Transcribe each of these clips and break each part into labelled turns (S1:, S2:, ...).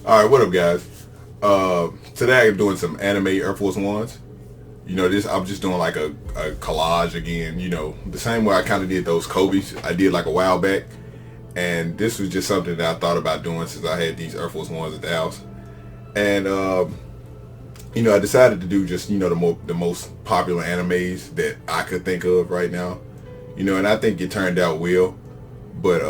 S1: All right, what up, guys? Today I'm doing some anime Air Force Ones. This I'm just doing like a collage again. The same way I kind of did those Kobe's. I did like a while back, and this was just something that I thought about doing since I had these Air Force Ones at the house. And I decided to do just the most popular animes that I could think of right now. And I think it turned out well, but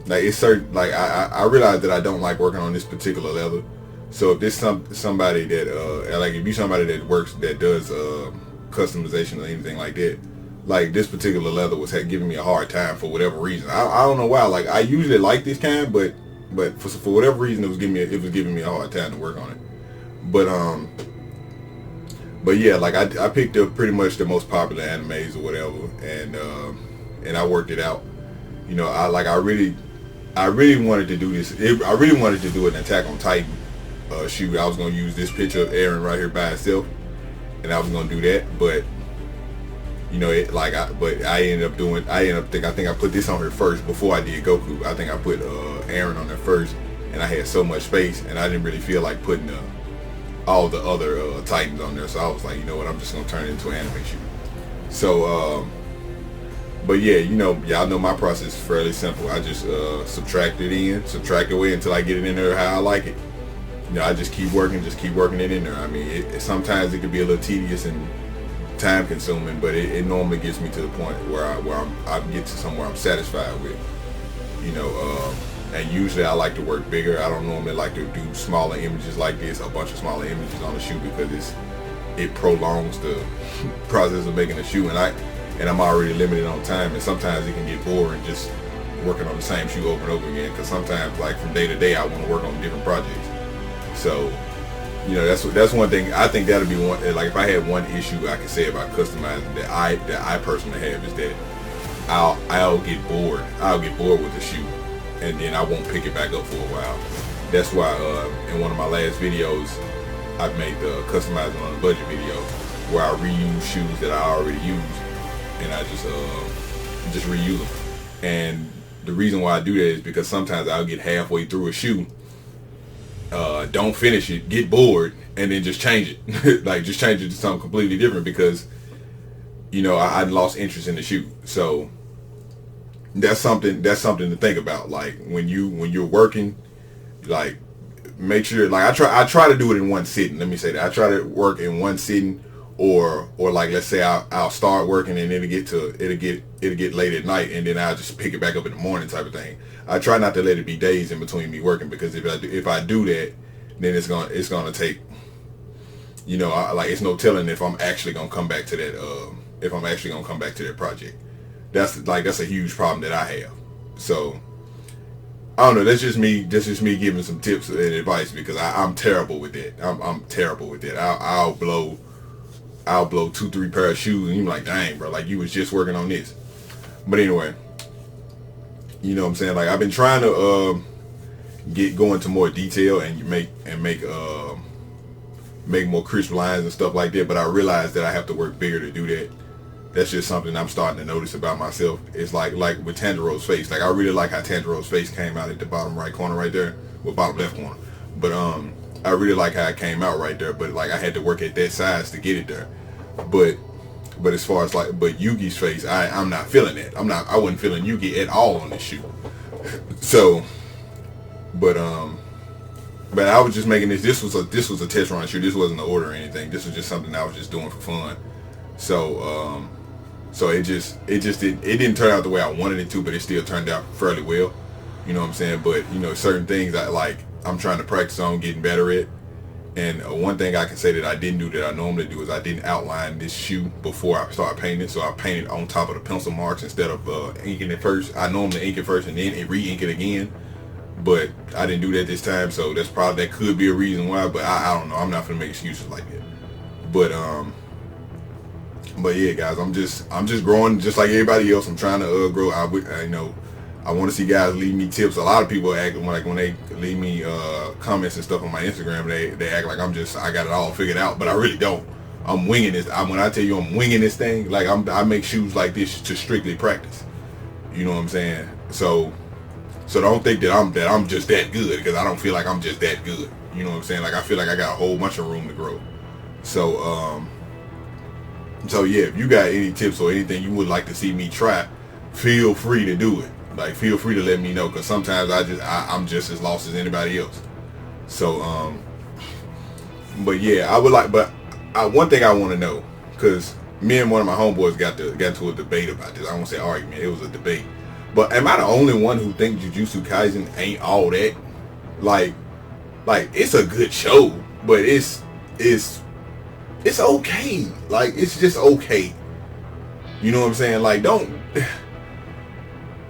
S1: like it's certain, like I realized that I don't like working on this particular leather. So if there's somebody that like if you somebody that does customization or anything like that, like this particular leather was giving me a hard time for whatever reason. I don't know why. Like I usually like this kind, but for whatever reason it was giving me a hard time to work on it. But yeah, like I picked up pretty much the most popular animes or whatever, and I worked it out. I really wanted to do this. I really wanted to do an Attack on Titan shoot. I was gonna use this picture of Aaron right here by itself, and I was gonna do that. But I ended up doing. I think I put this on here first before I did Goku. I think I put Aaron on there first, and I had so much space, and I didn't really feel like putting all the other Titans on there. So I was like, you know what? I'm just gonna turn it into an anime shoot. So. But yeah, y'all know my process is fairly simple. I just subtract away until I get it in there how I like it. I just keep working it in there. I mean, sometimes it can be a little tedious and time consuming, but it normally gets me to the point where I get to somewhere I'm satisfied with. And usually I like to work bigger. I don't normally like to do smaller images like this, a bunch of smaller images on the shoot, because it prolongs the process of making a shoe, and I'm already limited on time, and sometimes it can get boring just working on the same shoe over and over again, because sometimes, like, from day to day I want to work on different projects. So that's one thing. I think that'll be one, like, if I had one issue I could say about customizing that I personally have, is that I'll get bored with the shoe, and then I won't pick it back up for a while. That's why in one of my last videos I made the customizing on a budget video, where I reuse shoes that I already used, and I just reuse them. And the reason why I do that is because sometimes I'll get halfway through a shoe, don't finish it, get bored, and then just change it. Like, just change it to something completely different, because I lost interest in the shoe. So that's something to think about. Like, when you're working, like, make sure, like, I try to do it in one sitting. Let me say that I try to work in one sitting. Or like, let's say I'll start working, and then it'll get late at night, and then I'll just pick it back up in the morning, type of thing. I try not to let it be days in between me working, because if I do that, then it's gonna take, like, it's no telling if I'm actually gonna come back to that project. That's a huge problem that I have. So I don't know. That's just me giving some tips and advice, because I'm terrible with that. I'm terrible with that. I'll blow 2-3 pair of shoes, and you're like, dang, bro, like, you was just working on this. But anyway, you know what I'm saying? Like, I've been trying to go into more detail and make more crisp lines and stuff like that. But I realized that I have to work bigger to do that. That's just something I'm starting to notice about myself. It's like with Tanjiro's face. Like, I really like how Tanjiro's face came out at the bottom right corner right there, well, bottom left corner. But I really like how it came out right there, but like, I had to work at that size to get it there. But as far as but Yugi's face, I'm not feeling it. I wasn't feeling Yugi at all on this shoe. So, but I was just making this. This was a test run shoe. This wasn't an order or anything. This was just something I was just doing for fun. So it didn't turn out the way I wanted it to, but it still turned out fairly well. You know what I'm saying? But certain things I'm trying to practice on getting better at. And one thing I can say that I didn't do that I normally do is I didn't outline this shoe before I started painting. So I painted on top of the pencil marks instead of inking it first. I normally ink it first and then re-ink it again, but I didn't do that this time. So that could be a reason why. But I don't know. I'm not gonna make excuses like that. But yeah, guys, I'm just growing just like everybody else. I'm trying to grow. I want to see guys leave me tips. A lot of people act like, when they leave me comments and stuff on my Instagram, they act like I got it all figured out, but I really don't. I'm winging this. When I tell you I'm winging this thing, like, I make shoes like this to strictly practice. You know what I'm saying? So So don't think that I'm just that good, because I don't feel like I'm just that good. You know what I'm saying? Like I feel like I got a whole bunch of room to grow. So so yeah, if you got any tips or anything you would like to see me try, feel free to do it. Like feel free to let me know, because sometimes I'm just as lost as anybody else. So but yeah, I would like, but one thing I want to know, because me and one of my homeboys got into a debate about this. I won't say argument, it was a debate. But am I the only one who think Jujutsu Kaisen ain't all that? Like it's a good show, but it's okay. Like it's just okay. You know what I'm saying? Like don't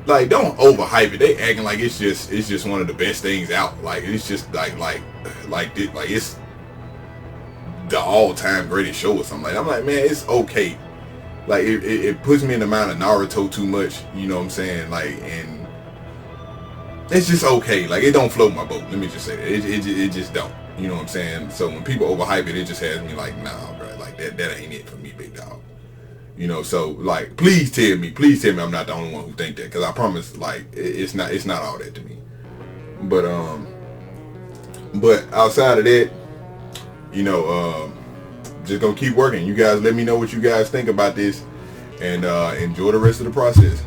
S1: overhype it. They acting like it's just one of the best things out. Like it's just like it's the all-time greatest show or something. Like I'm like, man, it's okay. Like it puts me in the mind of Naruto too much. You know what I'm saying? Like, and it's just okay. Like it don't float my boat. Let me just say that it just don't. You know what I'm saying? So when people overhype it, it just has me like, nah, bro. Like that ain't it for me, big dog. You know, so like, please tell me I'm not the only one who think that, because I promise, like, it's not all that to me. But outside of that, you know, just gonna keep working. You guys let me know what you guys think about this, and enjoy the rest of the process.